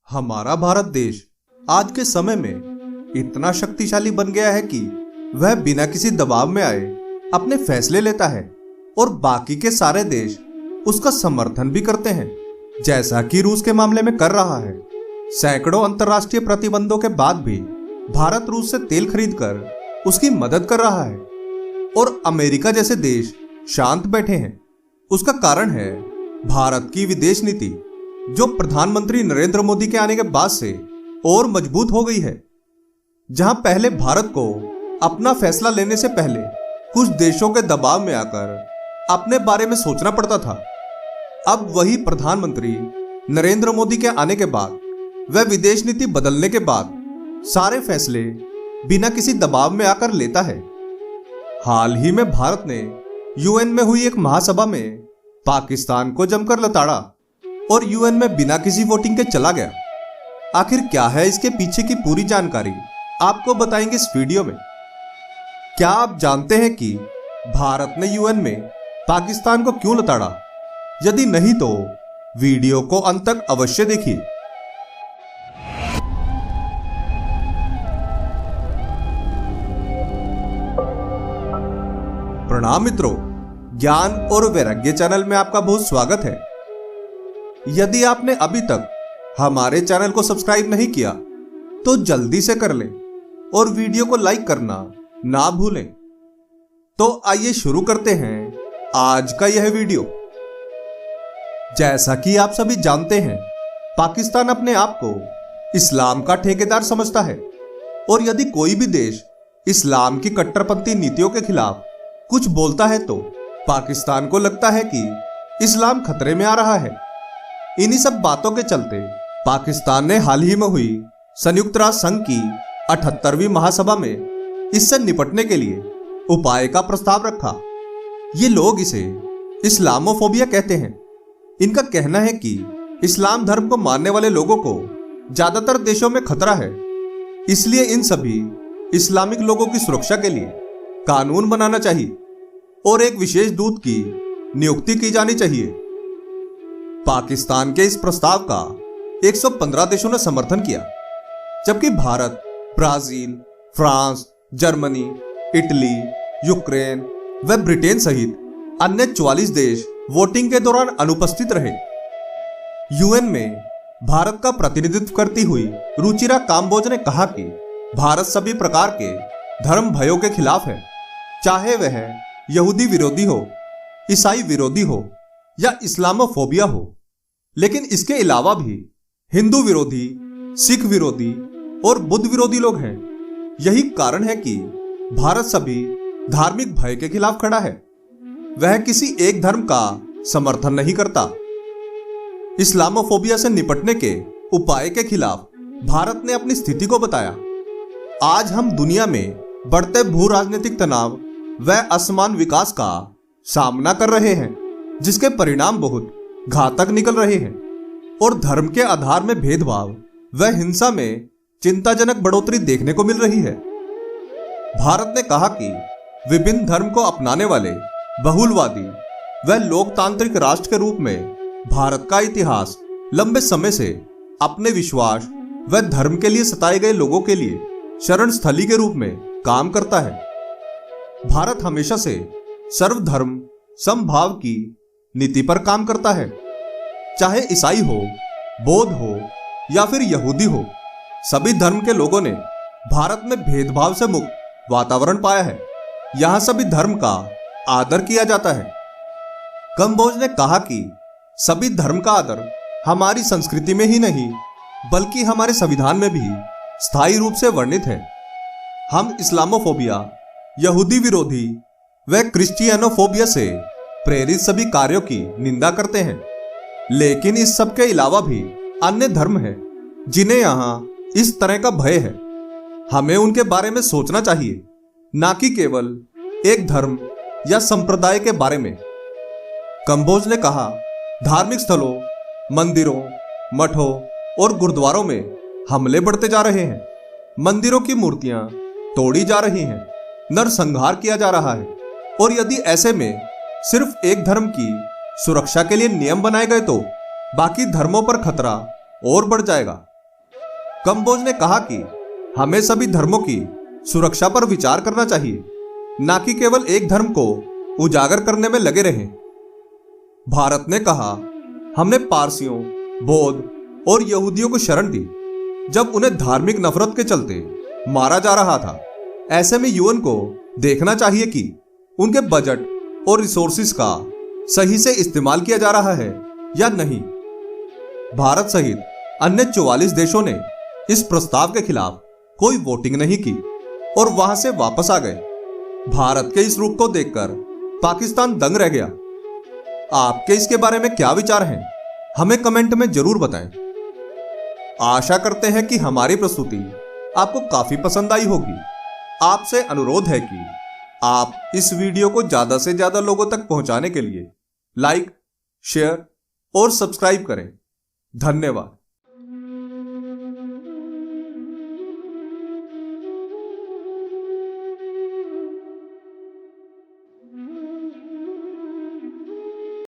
हमारा भारत देश आज के समय में इतना शक्तिशाली बन गया है कि वह बिना किसी दबाव में आए अपने फैसले लेता है और बाकी के सारे देश उसका समर्थन भी करते हैं, जैसा कि रूस के मामले में कर रहा है। सैकड़ों अंतर्राष्ट्रीय प्रतिबंधों के बाद भी भारत रूस से तेल खरीदकर उसकी मदद कर रहा है और अमेरिका जैसे देश शांत बैठे हैं। उसका कारण है भारत की विदेश नीति, जो प्रधानमंत्री नरेंद्र मोदी के आने के बाद से और मजबूत हो गई है। जहां पहले भारत को अपना फैसला लेने से पहले कुछ देशों के दबाव में आकर अपने बारे में सोचना पड़ता था, अब वही प्रधानमंत्री नरेंद्र मोदी के आने के बाद वह विदेश नीति बदलने के बाद सारे फैसले बिना किसी दबाव में आकर लेता है। हाल ही में भारत ने यूएन में हुई एक महासभा में पाकिस्तान को जमकर लताड़ा और यूएन में बिना किसी वोटिंग के चला गया। आखिर क्या है इसके पीछे की पूरी जानकारी आपको बताएंगे इस वीडियो में। क्या आप जानते हैं कि भारत ने यूएन में पाकिस्तान को क्यों लताड़ा? यदि नहीं तो वीडियो को अंत तक अवश्य देखिए। प्रणाम मित्रों, ज्ञान और वैराग्य चैनल में आपका बहुत स्वागत है। यदि आपने अभी तक हमारे चैनल को सब्सक्राइब नहीं किया तो जल्दी से कर लें और वीडियो को लाइक करना ना भूलें। तो आइए शुरू करते हैं आज का यह वीडियो। जैसा कि आप सभी जानते हैं, पाकिस्तान अपने आप को इस्लाम का ठेकेदार समझता है और यदि कोई भी देश इस्लाम की कट्टरपंथी नीतियों के खिलाफ कुछ बोलता है तो पाकिस्तान को लगता है कि इस्लाम खतरे में आ रहा है। इन्हीं सब बातों के चलते पाकिस्तान ने हाल ही में हुई संयुक्त राष्ट्र संघ की 78वीं महासभा में इससे निपटने के लिए उपाय का प्रस्ताव रखा। ये लोग इसे इस्लामोफोबिया कहते हैं। इनका कहना है कि इस्लाम धर्म को मानने वाले लोगों को ज्यादातर देशों में खतरा है, इसलिए इन सभी इस्लामिक लोगों की सुरक्षा के लिए कानून बनाना चाहिए और एक विशेष दूत की नियुक्ति की जानी चाहिए। पाकिस्तान के इस प्रस्ताव का 115 देशों ने समर्थन किया, जबकि Bharat, Brazil, France, Germany, Italy, Ukraine व ब्रिटेन सहित अन्य 44 देश वोटिंग के दौरान अनुपस्थित रहे। यूएन में भारत का प्रतिनिधित्व करती हुई रुचिरा काम्बोज ने कहा कि भारत सभी प्रकार के धर्म भयों के खिलाफ है, चाहे वह यहूदी विरोधी हो, ईसाई विरोधी हो या इस्लामोफोबिया हो। लेकिन इसके अलावा भी हिंदू विरोधी, सिख विरोधी और बुद्ध विरोधी लोग हैं। यही कारण है कि भारत सभी धार्मिक भय के खिलाफ खड़ा है। वह किसी एक धर्म का समर्थन नहीं करता। इस्लामोफोबिया से निपटने के उपाय के खिलाफ भारत ने अपनी स्थिति को बताया। आज हम दुनिया में बढ़ते भू राजनीतिक तनाव व असमान विकास का सामना कर रहे हैं, जिसके परिणाम बहुत घातक निकल रहे हैं और धर्म के आधार में भेदभाव व हिंसा में चिंताजनक बढ़ोतरी देखने को मिल रही है। भारत ने कहा कि विभिन्न धर्म को अपनाने वाले बहुलवादी व लोकतांत्रिक राष्ट्र के रूप में भारत का इतिहास लंबे समय से अपने विश्वास व धर्म के लिए सताए गए लोगों के लिए शरण स्थली के रूप में काम करता है। भारत हमेशा से सर्वधर्म समभाव की नीति पर काम करता है। चाहे ईसाई हो, बौद्ध हो या फिर यहूदी हो, सभी धर्म के लोगों ने भारत में भेदभाव से मुक्त वातावरण पाया है। यहां सभी धर्म का आदर किया जाता है। कंबोज ने कहा कि सभी धर्म का आदर हमारी संस्कृति में ही नहीं बल्कि हमारे संविधान में भी स्थायी रूप से वर्णित है। हम इस्लामोफोबिया, यहूदी विरोधी व क्रिश्चियनोफोबिया से प्रेरित सभी कार्यों की निंदा करते हैं। लेकिन इस सब के अलावा भी अन्य धर्म हैं जिन्हें यहाँ इस तरह का भय है। हमें उनके बारे में सोचना चाहिए, ना कि केवल एक धर्म या संप्रदाय के बारे में। कंबोज ने कहा, धार्मिक स्थलों, मंदिरों, मठों और गुरुद्वारों में हमले बढ़ते जा रहे हैं। मंदिरों की मूर्तियां तोड़ी जा रही हैं, नरसंहार किया जा रहा है और यदि ऐसे में सिर्फ एक धर्म की सुरक्षा के लिए नियम बनाए गए तो बाकी धर्मों पर खतरा और बढ़ जाएगा। कंबोज ने कहा कि हमें सभी धर्मों की सुरक्षा पर विचार करना चाहिए, ना कि केवल एक धर्म को उजागर करने में लगे रहें। भारत ने कहा, हमने पारसियों, बौद्ध और यहूदियों को शरण दी जब उन्हें धार्मिक नफरत के चलते मारा जा रहा था। ऐसे में यूएन को देखना चाहिए कि उनके बजट और रिसोर्सेज का सही से इस्तेमाल किया जा रहा है या नहीं। भारत सहित अन्य 44 देशों ने इस प्रस्ताव के खिलाफ कोई वोटिंग नहीं की और वहां से वापस आ गए। भारत के इस रुख को देखकर पाकिस्तान दंग रह गया। आपके इसके बारे में क्या विचार हैं? हमें कमेंट में जरूर बताएं। आशा करते हैं कि हमारी प्रस्तुति आपको काफी पसंद आई होगी। आपसे अनुरोध है कि आप इस वीडियो को ज्यादा से ज्यादा लोगों तक पहुंचाने के लिए लाइक, शेयर और सब्सक्राइब करें। धन्यवाद।